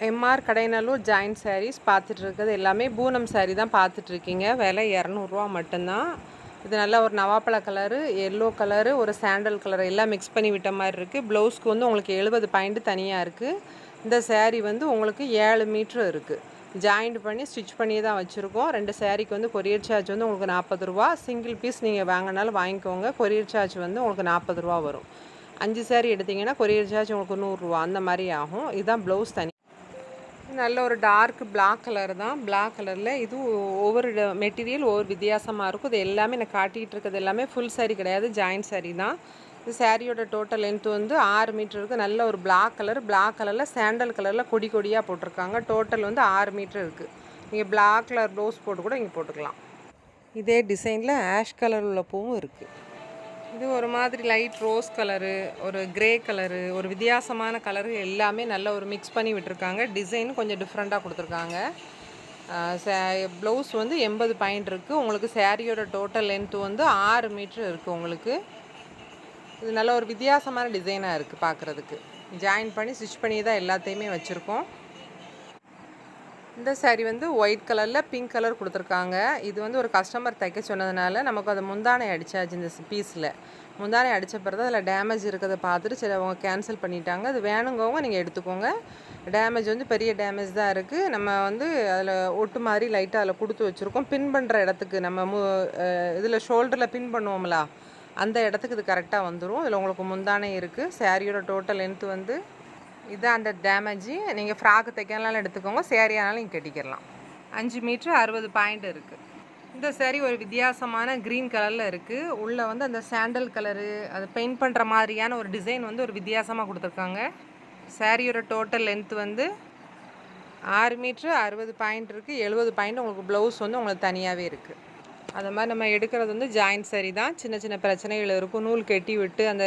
MR Kadainallur joint saris பார்த்துட்ருக்குது எல்லாமே பூனம் சாரீ தான் பார்த்துட்ருக்கீங்க. விலை 200 மட்டும்தான். இது நல்லா ஒரு நவாப்பழ கலரு, எல்லோ கலரு, ஒரு சாண்டல் கலர் எல்லாம் மிக்ஸ் பண்ணி விட்ட மாதிரி இருக்குது. ப்ளவுஸ்க்கு வந்து உங்களுக்கு 70 பாயிண்ட் தனியாக இருக்குது. இந்த சாரீ வந்து உங்களுக்கு 7 மீட்ரு இருக்குது. ஜாயிண்ட் பண்ணி ஸ்டிச் பண்ணி தான் வச்சுருக்கோம். 2 சாரீக்கு வந்து கொரியர் சார்ஜ் வந்து உங்களுக்கு 40 ரூபா. சிங்கிள் பீஸ் நீங்கள் வாங்கினாலும் வாங்கிக்கோங்க. கொரியர் சார்ஜ் வந்து உங்களுக்கு 40 ரூபா வரும். 5 சாரீ எடுத்திங்கன்னா கொரியர் சார்ஜ் உங்களுக்கு 100 ரூபா அந்த மாதிரி ஆகும். இதுதான் ப்ளவுஸ் தனி. நல்ல ஒரு டார்க் பிளாக் கலர் தான். பிளாக் கலரில் இது ஒவ்வொரு மெட்டீரியல் ஒவ்வொரு வித்தியாசமாக இருக்கும். இது எல்லாமே நான் காட்டிகிட்டு இருக்கிறது எல்லாமே ஃபுல் சாரீ கிடையாது, ஜாயின்ட் சாரீ தான். இது சாரியோட டோட்டல் லென்த் வந்து 6 மீட்டர் இருக்குது. நல்ல ஒரு பிளாக் கலர், பிளாக் கலரில் சாண்டல் கலரில் கொடி கொடியாக போட்டிருக்காங்க. டோட்டல் வந்து 6 மீட்டர் இருக்குது. நீங்கள் பிளாக் கலர் ப்ளவுஸ் போட்டு கூட இங்கே போட்டுக்கலாம். இதே டிசைனில் ஆஷ் கலர் உள்ள பூவும் இருக்குது. இது ஒரு மாதிரி லைட் ரோஸ் கலரு, ஒரு கிரே கலரு, ஒரு வித்தியாசமான கலரு எல்லாமே நல்ல ஒரு மிக்ஸ் பண்ணி விட்டுருக்காங்க. டிசைன் கொஞ்சம் டிஃப்ரெண்ட்டாக கொடுத்துருக்காங்க. ப்ளவுஸ் வந்து 80 பாயிண்ட் இருக்குது. உங்களுக்கு சாரியோட டோட்டல் லென்த்து வந்து 6 மீட்ரு இருக்குது. உங்களுக்கு இது நல்ல ஒரு வித்தியாசமான டிசைனாக இருக்குது பார்க்குறதுக்கு. ஜாயின் பண்ணி ஸ்டிச் பண்ணி தான் எல்லாத்தையுமே வச்சுருக்கோம். இந்த சாரீ வந்து ஒயிட் கலரில் பிங்க் கலர் கொடுத்துருக்காங்க. இது வந்து ஒரு கஸ்டமர் தைக்க சொன்னதுனால நமக்கு அதை முந்தானை அடித்தாச்சு. இந்த பீஸில் முந்தானை அடித்த பிறகு அதில் டேமேஜ் இருக்கிறத பார்த்துட்டு சரி அவங்க கேன்சல் பண்ணிட்டாங்க. அது வேணுங்கவங்க நீங்கள் எடுத்துக்கோங்க. டேமேஜ் வந்து பெரிய டேமேஜ் தான் இருக்குது. நம்ம வந்து அதில் ஒட்டு மாதிரி லைட்டாக அதில் கொடுத்து வச்சுருக்கோம். பின் பண்ணுற இடத்துக்கு நம்ம இதில் ஷோல்டரில் பின் பண்ணுவோம்ல அந்த இடத்துக்கு இது கரெக்டாக வந்துடும். இதில் உங்களுக்கு முந்தானை இருக்குது. சாரியோட டோட்டல் லென்த்து வந்து இதுதான் அந்த டேமேஜு. நீங்கள் ஃப்ராக்கு தைக்கனாலும் எடுத்துக்கோங்க, சேரீயானாலும் நீங்கள் கட்டிக்கிடலாம். 5 மீட்ரு 60 பாயிண்ட் இருக்குது. இந்த சாரீ ஒரு வித்தியாசமான க்ரீன் கலரில் இருக்குது. உள்ளே வந்து அந்த சாண்டல் கலரு அது பெயிண்ட் பண்ணுற மாதிரியான ஒரு டிசைன் வந்து ஒரு வித்தியாசமாக கொடுத்துருக்காங்க. சாரியோட டோட்டல் லென்த் வந்து 6 மீட்ரு 60 பாயிண்ட் இருக்குது. 70 பாயிண்ட் உங்களுக்கு ப்ளவுஸ் வந்து உங்களுக்கு தனியாகவே இருக்குது. அது மாதிரி நம்ம எடுக்கிறது வந்து ஜாயின்ட் சாரீ தான். சின்ன சின்ன பிரச்சனைகள் இருக்கும். நூல் கட்டி விட்டு அந்த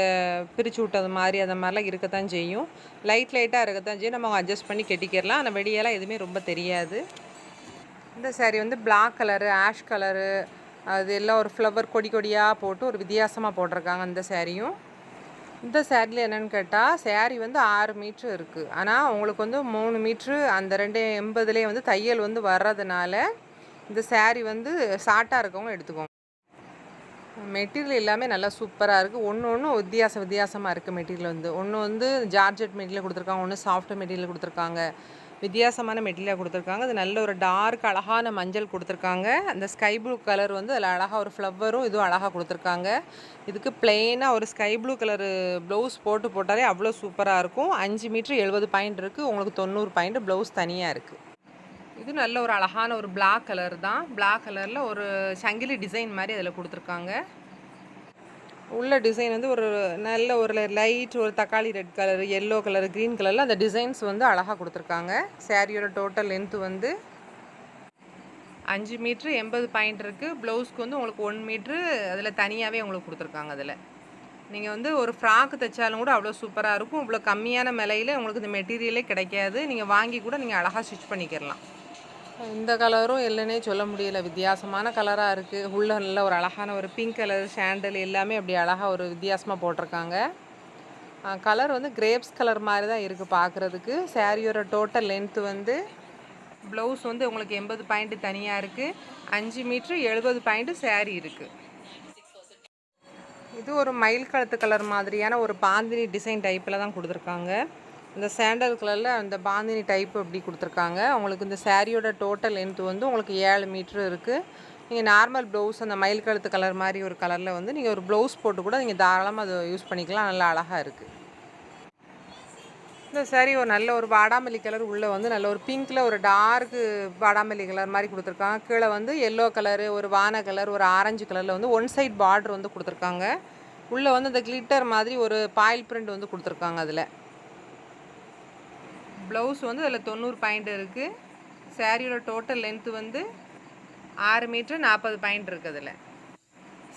பிரித்து விட்டது மாதிரி அந்த மாதிரிலாம் இருக்கத்தான் செய்யும். லைட்டாக இருக்கத்தான் செய்யும். நம்ம அட்ஜஸ்ட் பண்ணி கட்டிக்கிறலாம். ஆனால் வெடியெல்லாம் எதுவுமே ரொம்ப தெரியாது. இந்த சாரீ வந்து பிளாக் கலரு, ஆஷ் கலரு, அது எல்லாம் ஒரு ஃப்ளவர் கொடி கொடியாக போட்டு ஒரு வித்தியாசமாக போட்டிருக்காங்க. இந்த சாரியும் இந்த சாரியில் என்னென்னு கேட்டால் சாரீ வந்து 6 மீட்ரு இருக்குது. ஆனால் உங்களுக்கு வந்து 3 மீட்ரு அந்த 280லேயே வந்து தையல் வந்து வர்றதுனால இந்த சாரீ வந்து ஷார்ட்டாக இருக்கவங்க எடுத்துக்கோங்க. மெட்டீரியல் எல்லாமே நல்லா சூப்பராக இருக்குது. ஒன்று வித்தியாசமாக இருக்குது. மெட்டீரியல் வந்து ஒன்று வந்து ஜார்ஜெட் மெட்டீரியல் கொடுத்துருக்காங்க, ஒன்று சாஃப்ட் மெட்டீரியல் கொடுத்துருக்காங்க. வித்தியாசமான மெட்டீரியல் கொடுத்துருக்காங்க. அது நல்ல ஒரு டார்க் அழகான மஞ்சள் கொடுத்துருக்காங்க. அந்த ஸ்கை ப்ளூ கலர் வந்து அதில் அழகாக ஒரு ஃப்ளவரும் இதுவும் அழகாக கொடுத்துருக்காங்க. இதுக்கு பிளெயினாக ஒரு ஸ்கை ப்ளூ கலரு ப்ளவுஸ் போட்டாலே அவ்வளோ சூப்பராக இருக்கும். 5 மீட்ரு 70 பாயிண்ட் இருக்குது. உங்களுக்கு 90 பாயிண்ட் ப்ளவுஸ் தனியாக இருக்குது. இது நல்ல ஒரு அழகான ஒரு பிளாக் கலர் தான். பிளாக் கலரில் ஒரு சங்கிலி டிசைன் மாதிரி அதில் கொடுத்துருக்காங்க. உள்ள டிசைன் வந்து ஒரு நல்ல ஒரு லைட் ஒரு தக்காளி red colour, yellow colour, green கலரில் அந்த டிசைன்ஸ் வந்து அழகாக கொடுத்துருக்காங்க. சாரியோட டோட்டல் லென்த்து வந்து 5 மீட்ரு 80 பாயிண்ட் இருக்குது. ப்ளவுஸ்க்கு வந்து உங்களுக்கு 1 மீட்ரு அதில் தனியாகவே உங்களுக்கு கொடுத்துருக்காங்க. அதில் நீங்கள் வந்து ஒரு ஃப்ராக்கு தைச்சாலும் கூட அவ்வளோ சூப்பராக இருக்கும். இவ்வளோ கம்மியான விலையில் உங்களுக்கு இந்த மெட்டீரியலே கிடைக்காது. நீங்கள் வாங்கி கூட நீங்கள் அழகாக ஸ்டிச் பண்ணிக்கிறலாம். இந்த கலரும் இல்லைன்னே சொல்ல முடியல. வித்தியாசமான கலராக இருக்குது. உள்ள நல்ல ஒரு அழகான ஒரு பிங்க் கலர் சாண்டல் எல்லாமே அப்படி அழகாக ஒரு வித்தியாசமாக போட்டிருக்காங்க. கலர் வந்து கிரேப்ஸ் கலர் மாதிரி தான் இருக்குது பார்க்குறதுக்கு. சாரியோட டோட்டல் லென்த்து வந்து ப்ளவுஸ் வந்து உங்களுக்கு 80 பாயிண்ட் தனியாக இருக்குது. 5 மீட்ரு 70 பாயிண்ட் சாரீ இருக்குது. இது ஒரு மயில் கழுத்து கலர் மாதிரியான ஒரு பாந்தினி டிசைன் டைப்பில் தான் கொடுத்துருக்காங்க. இந்த சாண்டல் கலரில் அந்த பாந்தினி டைப் அப்படி கொடுத்துருக்காங்க. உங்களுக்கு இந்த சாரியோட டோட்டல் லென்த் வந்து உங்களுக்கு 7 மீட்ரு இருக்குது. நீங்கள் நார்மல் ப்ளவுஸ் அந்த மயில் கழுத்து கலர் மாதிரி ஒரு கலரில் வந்து நீங்கள் ஒரு ப்ளவுஸ் போட்டு கூட நீங்கள் தாராளமாக அதை யூஸ் பண்ணிக்கலாம். நல்லா அழகாக இருக்குது. இந்த சாரீ ஒரு நல்ல ஒரு வாடாமல்லி கலர், உள்ளே வந்து நல்ல ஒரு பிங்க்கில் ஒரு டார்க்கு வாடாமல்லி கலர் மாதிரி கொடுத்துருக்காங்க. கீழே வந்து எல்லோ கலரு, ஒரு வான கலர், ஒரு ஆரஞ்சு கலரில் வந்து ஒன் சைட் பார்டர் வந்து கொடுத்துருக்காங்க. உள்ளே வந்து இந்த கிளிட்டர் மாதிரி ஒரு பாயில் பிரிண்ட் வந்து கொடுத்துருக்காங்க. அதில் ப்ளவுஸ் வந்து அதில் 90 பாயிண்ட் இருக்குது. சாரியோட டோட்டல் லென்த்து வந்து 6 மீட்ரு 40 பாயிண்ட் இருக்குது. அதில்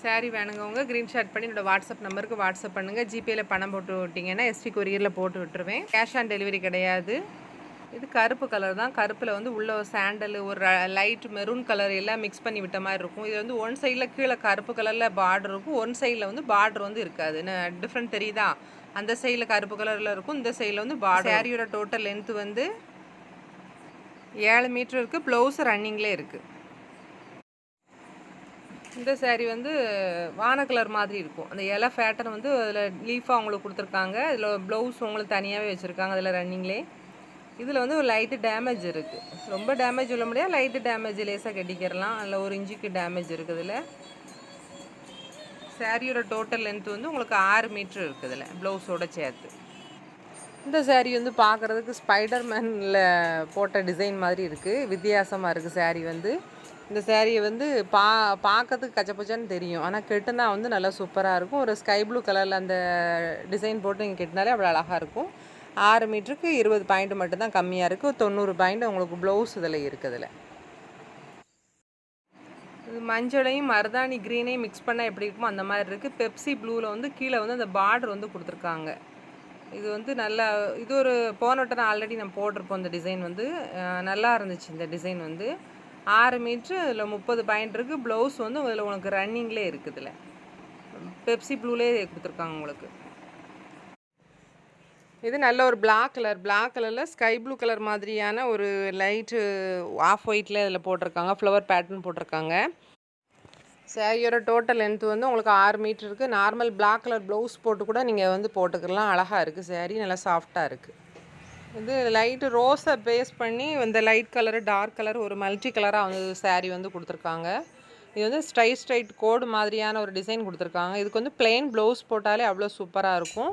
சாரீ வேணுங்கவங்க க்ரீன்ஷாட் பண்ணி என்னோடய வாட்ஸ்அப் நம்பருக்கு வாட்ஸ்அப் பண்ணுங்கள். ஜிபேயில் பணம் போட்டு விட்டிங்கன்னா எஸ்டி கொரியரில் போட்டு விட்டுருவேன். கேஷ் ஆன் டெலிவரி கிடையாது. இது கருப்பு கலர் தான். கருப்பில் வந்து உள்ள ஒரு சாண்டல், ஒரு லைட் மெரூன் கலர் எல்லாம் மிக்ஸ் பண்ணி விட்ட மாதிரி இருக்கும். இது வந்து ஒன் சைடில் கீழே கருப்பு கலரில் பார்டர் இருக்கும், ஒன் சைடில் வந்து பார்டர் வந்து இருக்காது. டிஃப்ரெண்ட் தெரியுதா? அந்த சைடில் கருப்பு கலரில் இருக்கும், இந்த சைடில் வந்து பார்டர். சாரியோட டோட்டல் லென்த்து வந்து 7 மீட்டர் இருக்குது. ப்ளவுஸ் ரன்னிங்லேயே இருக்குது. இந்த சேரீ வந்து வான கலர் மாதிரி இருக்கும். அந்த இலை பேட்டர்ன் வந்து அதில் லீஃபாக அவங்களுக்கு கொடுத்துருக்காங்க. இதில் ப்ளவுஸ் உங்களுக்கு தனியாகவே வச்சுருக்காங்க அதில் ரன்னிங்லேயே. இதில் வந்து ஒரு லைட்டு டேமேஜ் இருக்குது. ரொம்ப டேமேஜ் உள்ள முடியாது, லைட்டு டேமேஜ் லேசாக கட்டிக்கிறலாம். அதில் 1 இன்ச்சுக்கு டேமேஜ் இருக்குது. இதில் சாரியோட டோட்டல் லென்த் வந்து உங்களுக்கு 6 மீட்ரு இருக்குது இதில் ப்ளவுஸோடு சேர்த்து. இந்த சேரீ வந்து பார்க்குறதுக்கு ஸ்பைடர்மேனில் போட்ட டிசைன் மாதிரி இருக்குது. வித்தியாசமாக இருக்குது சேரீ வந்து. இந்த சேரீயை வந்து பார்க்கறதுக்கு கச்சப்பச்சான்னு தெரியும், ஆனால் கெட்டுனா வந்து நல்லா சூப்பராக இருக்கும். ஒரு ஸ்கை ப்ளூ கலரில் அந்த டிசைன் போட்டு நீங்கள் கெட்டினாலே அவ்வளோ அழகாக இருக்கும். 6 மீட்டருக்கு 20 பாயிண்ட் மட்டும்தான் கம்மியாக இருக்குது. 90 பாயிண்ட் உங்களுக்கு ப்ளவுஸ் இதில் இருக்குது. இதில் இது மஞ்சளையும் மருதாணி க்ரீனையும் மிக்ஸ் பண்ணால் எப்படி இருக்குமோ அந்த மாதிரி இருக்குது. பெப்சி ப்ளூவில் வந்து கீழே வந்து அந்த பார்டர் வந்து கொடுத்துருக்காங்க. இது வந்து நல்லா, இது ஒரு போன வட்டம் ஆல்ரெடி நம்ம போட்டிருப்போம். இந்த டிசைன் வந்து நல்லா இருந்துச்சு. இந்த டிசைன் வந்து 6 மீட்ரு, இதில் 30 பாயிண்ட் இருக்குது. ப்ளவுஸ் வந்து இதில் உங்களுக்கு ரன்னிங்லேயே இருக்குது. இதில் பெப்சி ப்ளூலேயே கொடுத்துருக்காங்க உங்களுக்கு. இது நல்ல ஒரு பிளாக் கலரில் ஸ்கை ப்ளூ கலர் மாதிரியான ஒரு லைட்டு ஆஃப் ஒயிட்டில் இதில் போட்டிருக்காங்க. ஃப்ளவர் பேட்டர்ன் போட்டிருக்காங்க. சேரீயோட டோட்டல் லென்த் வந்து உங்களுக்கு 6 மீட்டர் இருக்குது. நார்மல் பிளாக் கலர் ப்ளவுஸ் போட்டு கூட நீங்கள் வந்து போட்டுக்கலாம். அழகாக இருக்குது சேரீ, நல்லா சாஃப்டாக இருக்குது. இது லைட்டு ரோஸை பேஸ் பண்ணி இந்த லைட் கலரு டார்க் கலர் ஒரு மல்டி கலராக வந்து சேரீ வந்து கொடுத்துருக்காங்க. இது வந்து ஸ்ட்ரைட் கோடு மாதிரியான ஒரு டிசைன் கொடுத்துருக்காங்க. இதுக்கு வந்து பிளெயின் ப்ளவுஸ் போட்டாலே அவ்வளோ சூப்பராக இருக்கும்.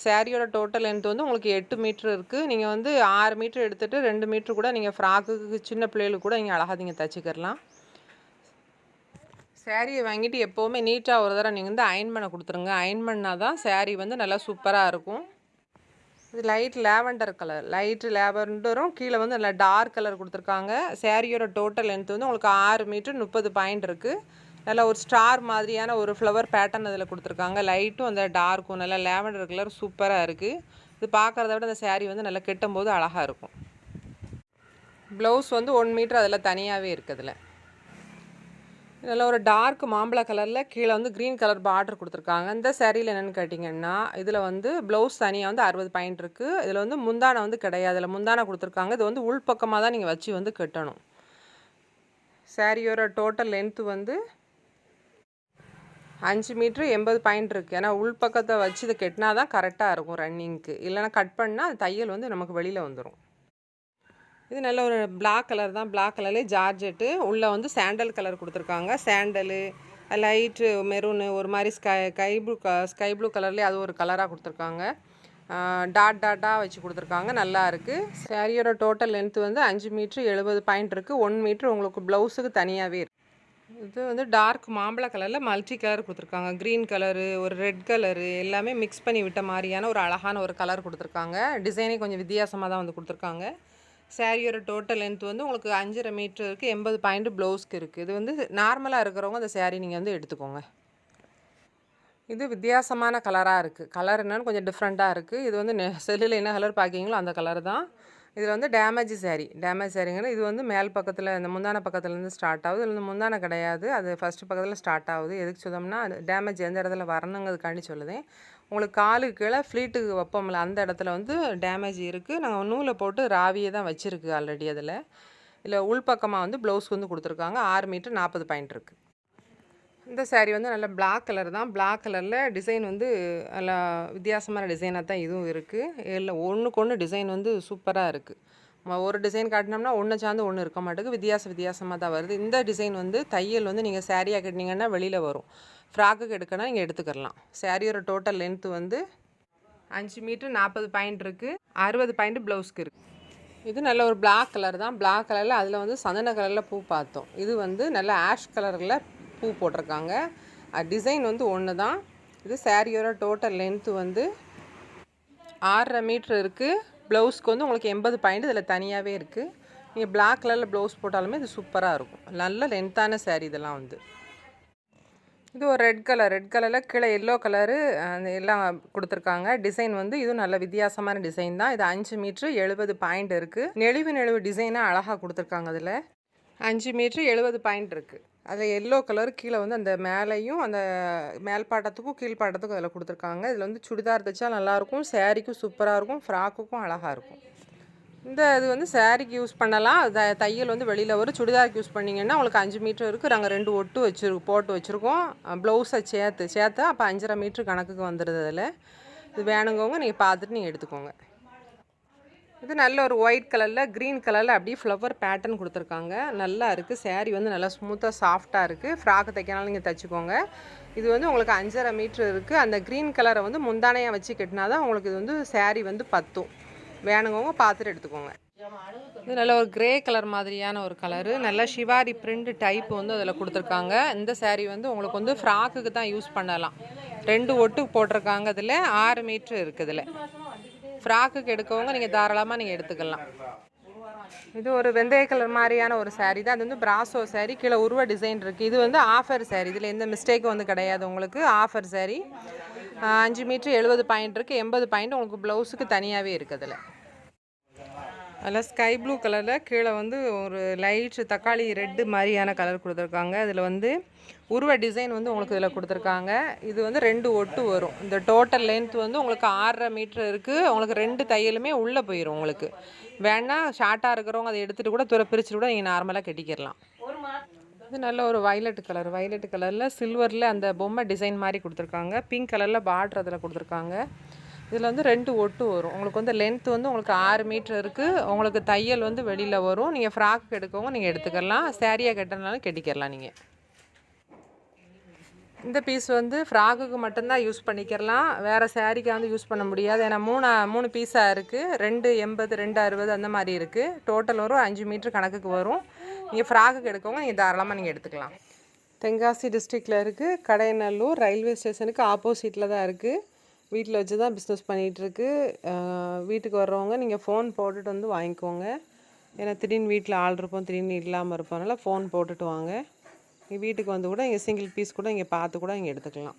சேரீயோட டோட்டல் லென்த் வந்து உங்களுக்கு 8 மீட்ரு இருக்குது. நீங்கள் வந்து 6 மீட்ரு எடுத்துகிட்டு 2 மீட்ரு கூட நீங்கள் ஃப்ராக்குக்கு சின்ன பிள்ளைகளுக்கு கூட நீங்கள் அழகாக நீங்கள் தச்சுக்கிறலாம். சேரீயை வாங்கிட்டு எப்போவுமே நீட்டாக ஒரு தடவை நீங்கள் வந்து அயன் பண்ண கொடுத்துருங்க. அயன் பண்ணால் தான் சேரீ வந்து நல்லா சூப்பராக இருக்கும். இது லைட் லேவண்டரும் கீழே வந்து நல்லா டார்க் கலர் கொடுத்துருக்காங்க. சேரீயோட டோட்டல் லென்த் வந்து உங்களுக்கு 6 மீட்டர் 30 பாயிண்ட் இருக்குது. நல்லா ஒரு ஸ்டார் மாதிரியான ஒரு ஃப்ளவர் பேட்டர்ன் அதில் கொடுத்துருக்காங்க. லைட்டும் அந்த டார்க்கும் நல்லா லேவண்டர் கலர் சூப்பராக இருக்குது. இது பார்க்குறத விட அந்த சேரீ வந்து நல்லா கெட்டும்போது அழகாக இருக்கும். ப்ளவுஸ் வந்து 1 மீட்டர் அதில் தனியாகவே இருக்குதுல. இதில் ஒரு டார்க் மாம்பழ கலரில் கீழே வந்து க்ரீன் கலர் பார்டர் கொடுத்துருக்காங்க. இந்த சேரீயில் என்னென்னு கேட்டிங்கன்னா, இதில் வந்து ப்ளவுஸ் தனியாக வந்து 60 பாயிண்ட் இருக்குது. இதில் வந்து முந்தானை வந்து கிடையாது. இதில் முந்தானை கொடுத்துருக்காங்க. இது வந்து உள்பக்கமாக தான் நீங்கள் வச்சு வந்து கட்டணும். சேரீயோட டோட்டல் லென்த்து வந்து 5 மீட்ரு 80 பாயிண்ட் இருக்குது. ஏன்னா உள்பக்கத்தை வச்சு இதை கட்டினா தான் கரெக்டாக இருக்கும் ரன்னிங்க்கு. இல்லைனா கட் பண்ணால் தையல் வந்து நமக்கு வெளியில் வந்துடும். இது நல்ல ஒரு பிளாக் கலர் தான். பிளாக் கலர்லேயே ஜார்ஜெட்டு, உள்ளே வந்து சாண்டல் கலர் கொடுத்துருக்காங்க. சாண்டலு லைட்டு மெரூனு ஒரு மாதிரி ஸ்கை ப்ளூ கலர்லேயே அது ஒரு கலராக கொடுத்துருக்காங்க. டாட்டாக வச்சு கொடுத்துருக்காங்க. நல்லா இருக்குது. சேரீயோட டோட்டல் லென்த்து வந்து 5 மீட்ரு 70 பாயிண்ட் இருக்குது. 1 மீட்ரு உங்களுக்கு ப்ளவுஸுக்கு தனியாகவே இருக்குது. இது வந்து டார்க் மாம்பழ கலரில் மல்டி கலர் கொடுத்துருக்காங்க. க்ரீன் கலரு ஒரு ரெட் கலரு எல்லாமே மிக்ஸ் பண்ணி விட்ட மாதிரியான ஒரு அழகான ஒரு கலர் கொடுத்துருக்காங்க. டிசைனே கொஞ்சம் வித்தியாசமாக தான் வந்து கொடுத்துருக்காங்க. சேரீயோட டோட்டல் லென்த் வந்து உங்களுக்கு 5.5 மீட்டர் இருக்குது. 80 பாயிண்ட் ப்ளவுஸ்க்கு இருக்குது. இது வந்து நார்மலாக இருக்கிறவங்க அந்த சேரீ நீங்கள் வந்து எடுத்துக்கோங்க. இது வித்தியாசமான கலராக இருக்குது. கலர் என்னன்னு கொஞ்சம் டிஃப்ரெண்ட்டாக இருக்குது. இது வந்து செல்லில் என்ன கலர் பார்க்கிங்களோ அந்த கலர் தான். இதில் வந்து டேமேஜ் சேரீங்கிற இது வந்து மேல் பக்கத்தில் இந்த முந்தான பக்கத்துலேருந்து ஸ்டார்ட் ஆகுது. இதில் வந்து முந்தான கிடையாது, அது ஃபஸ்ட்டு பக்கத்தில் ஸ்டார்ட் ஆகுது. எதுக்கு சொன்னோம்னா அது டேமேஜ் எந்த இடத்துல வரணுங்கிறதுக்காண்டி சொல்லுதேன். உங்களுக்கு காலுக்கு கீழே ஃப்ளீட்டுக்கு வைப்போம்ல அந்த இடத்துல வந்து டேமேஜ் இருக்குது. நாங்கள் நூலை போட்டு ராவியை தான் வச்சுருக்கு ஆல்ரெடி. அதில் இல்லை உள்பக்கமாக வந்து ப்ளவுஸ் வந்து கொடுத்துருக்காங்க. 6 மீட்டர் 40 பாயிண்ட் இருக்குது. இந்த சேரீ வந்து நல்ல பிளாக் கலர் தான். பிளாக் கலரில் டிசைன் வந்து நல்லா வித்தியாசமான டிசைனாக தான் இதுவும் இருக்குது. இல்லை ஒன்றுக்கு ஒன்று டிசைன் வந்து சூப்பராக இருக்குது. ஒரு டிசைன் காட்டினோம்னா ஒன்று சார்ந்து ஒன்று இருக்க மாட்டேங்குது. வித்தியாசமாக தான் வருது. இந்த டிசைன் வந்து தையல் வந்து நீங்கள் சேரீயாக கட்டினீங்கன்னா வெளியில் வரும். ஃப்ராக்குக்கு எடுக்கணும் நீங்கள் எடுத்துக்கலாம். சேரீயோட டோட்டல் லென்த்து வந்து 5 மீட்டர் 40 பாயிண்ட் இருக்குது. 60 பாயிண்ட் ப்ளவுஸ்க்கு இருக்குது. இது நல்ல ஒரு பிளாக் கலர் தான். பிளாக் கலரில் அதில் வந்து சந்தன கலரில் பூ பார்த்தோம். இது வந்து நல்ல ஆஷ் கலரில் பூ போட்டிருக்காங்க. டிசைன் வந்து ஒன்று தான். இது சேரீயோட டோட்டல் லென்த்து வந்து 6.5 மீட்ரு இருக்குது. ப்ளவுஸ்க்கு வந்து உங்களுக்கு 80 பாயிண்ட் இதில் தனியாகவே இருக்குது. நீங்கள் பிளாக் கலரில் ப்ளவுஸ் போட்டாலுமே இது சூப்பராக இருக்கும். நல்ல லென்த்தான சேரீ இதெல்லாம் வந்து. இது ஒரு ரெட் கலரில் கீழே எல்லோ கலரு அந்த எல்லாம் கொடுத்துருக்காங்க. டிசைன் வந்து இதுவும் நல்ல வித்தியாசமான டிசைன் தான். இது 5 மீட்ரு 70 பாயிண்ட் இருக்குது. நெளிவு டிசைனாக அழகாக கொடுத்துருக்காங்க. அதில் 5 மீட்ரு 70 பாயிண்ட் இருக்குது. அதில் எல்லோ கலர் கீழே வந்து அந்த மேலேயும் அந்த மேல் பாட்டத்துக்கும் கீழ் பாட்டத்துக்கும் அதில் கொடுத்துருக்காங்க. இதில் வந்து சுடிதார் தைச்சா நல்லாயிருக்கும். சேரீக்கும் சூப்பராக இருக்கும். ஃப்ராக்குக்கும் அழகாக இருக்கும். இது வந்து சாரீக்கு யூஸ் பண்ணலாம். தையல் வந்து வெளியில் வரும். சுடிதாருக்கு யூஸ் பண்ணிங்கன்னா உங்களுக்கு 5 மீட்டர் இருக்குது. நாங்கள் 2 ஒட்டு போட்டு வச்சுருக்கோம். ப்ளவுஸை சேர்த்து அப்போ 5.5 மீட்ரு கணக்குக்கு வந்துடுது. அதில் இது வேணுங்கவங்க நீங்கள் பார்த்துட்டு நீங்கள் எடுத்துக்கோங்க. இது நல்ல ஒரு ஒயிட் கலரில் க்ரீன் கலரில் அப்படியே ஃப்ளவர் பேட்டர்ன் கொடுத்துருக்காங்க. நல்லா இருக்குது. சாரீ வந்து நல்லா ஸ்மூத்தாக சாஃப்டாக இருக்குது. ஃப்ராக்கு தைக்கனாலும் நீங்கள் தைச்சிக்கோங்க. இது வந்து உங்களுக்கு 5.5 மீட்ரு இருக்குது. அந்த க்ரீன் கலரை வந்து முந்தானையாக வச்சு கட்டினா தான் உங்களுக்கு இது வந்து சாரீ வந்து பத்தும். வேணுங்கவங்க பார்த்துட்டு எடுத்துக்கோங்க. இது நல்ல ஒரு கிரே கலர் மாதிரியான ஒரு கலரு. நல்லா ஷிவாரி பிரிண்ட் டைப் வந்து அதில் கொடுத்துருக்காங்க. இந்த சாரீ வந்து உங்களுக்கு வந்து ஃப்ராக்குக்கு தான் யூஸ் பண்ணலாம். 2 ஒட்டு போட்டிருக்காங்க. இதில் 6 மீட்ரு இருக்குது. இதில் ஃப்ராக்குக்கு எடுக்கவங்க நீங்கள் தாராளமாக நீங்கள் எடுத்துக்கலாம். இது ஒரு வெந்தய கலர் மாதிரியான ஒரு சாரீ தான். அது வந்து பிராசோ சாரீ. கீழே உருவ டிசைன் இருக்குது. இது வந்து ஆஃபர் சாரீ. இதில் எந்த மிஸ்டேக்கும் வந்து கிடையாது. உங்களுக்கு ஆஃபர் சாரீ. 5 மீட்ரு 70 பாயிண்ட் இருக்குது. 80 பாயிண்ட் உங்களுக்கு ப்ளவுஸுக்கு தனியாகவே இருக்குது. அதில் ஸ்கை ப்ளூ கலரில் கீழே வந்து ஒரு லைட் தக்காளி ரெட்டு மாதிரியான கலர் கொடுத்துருக்காங்க. இதில் வந்து உருவ டிசைன் வந்து உங்களுக்கு இதில் கொடுத்துருக்காங்க. இது வந்து 2 ஒட்டு வரும். இந்த டோட்டல் லென்த் வந்து உங்களுக்கு 6.5 மீட்ரு இருக்குது. உங்களுக்கு 2 தையலுமே உள்ளே போயிடும். உங்களுக்கு வேணால் ஷார்ட்டாக இருக்கிறவங்க அதை எடுத்துகிட்டு கூட பிரிச்சுட்டு கூட நீங்கள் நார்மலாக கட்டிக்கிடலாம். இது நல்ல ஒரு வயலட் கலரில் சில்வரில் அந்த பொம்மை டிசைன் மாதிரி கொடுத்துருக்காங்க. பிங்க் கலரில் பார்டர் அதில் கொடுத்துருக்காங்க. இதில் வந்து 2 ஒட்டு வரும். உங்களுக்கு வந்து லென்த் வந்து உங்களுக்கு 6 மீட்ரு இருக்குது. உங்களுக்கு தையல் வந்து வெளியில் வரும். நீங்கள் ஃப்ராக்கு எடுக்கவங்க நீங்கள் எடுத்துக்கலாம். சாரியாக கட்டினாலும் கட்டிக்கிறலாம். நீங்கள் இந்த பீஸ் வந்து ஃப்ராக்குக்கு மட்டும்தான் யூஸ் பண்ணிக்கிறலாம். வேறு சாரிக்காக வந்து யூஸ் பண்ண முடியாது. ஏன்னா 3 பீஸாக இருக்குது. 2.80 2.60 அந்த மாதிரி இருக்குது. டோட்டல் வரும் 5 மீட்ரு கணக்குக்கு வரும். நீங்கள் ஃப்ராக்குக்கு எடுக்கவங்க நீங்கள் தாராளமாக நீங்கள் எடுத்துக்கலாம். தென்காசி டிஸ்ட்ரிக்டில் இருக்குது. கடையநல்லூர் ரயில்வே ஸ்டேஷனுக்கு ஆப்போசிட்டில் தான் இருக்குது. வீட்டில் வச்சு தான் பிஸ்னஸ் பண்ணிகிட்ருக்கு. வீட்டுக்கு வர்றவங்க நீங்கள் ஃபோன் போட்டுட்டு வந்து வாங்கிக்கோங்க. ஏன்னா திடீர்னு வீட்டில் ஆள் இருப்போம், திடீர்னு இல்லாமல் இருப்போம்னால ஃபோன் போட்டுட்டு வாங்க. வீட்டுக்கு வந்து கூட இங்கே சிங்கிள் பீஸ் கூட இங்கே பார்த்து கூட இங்கே எடுத்துக்கலாம்.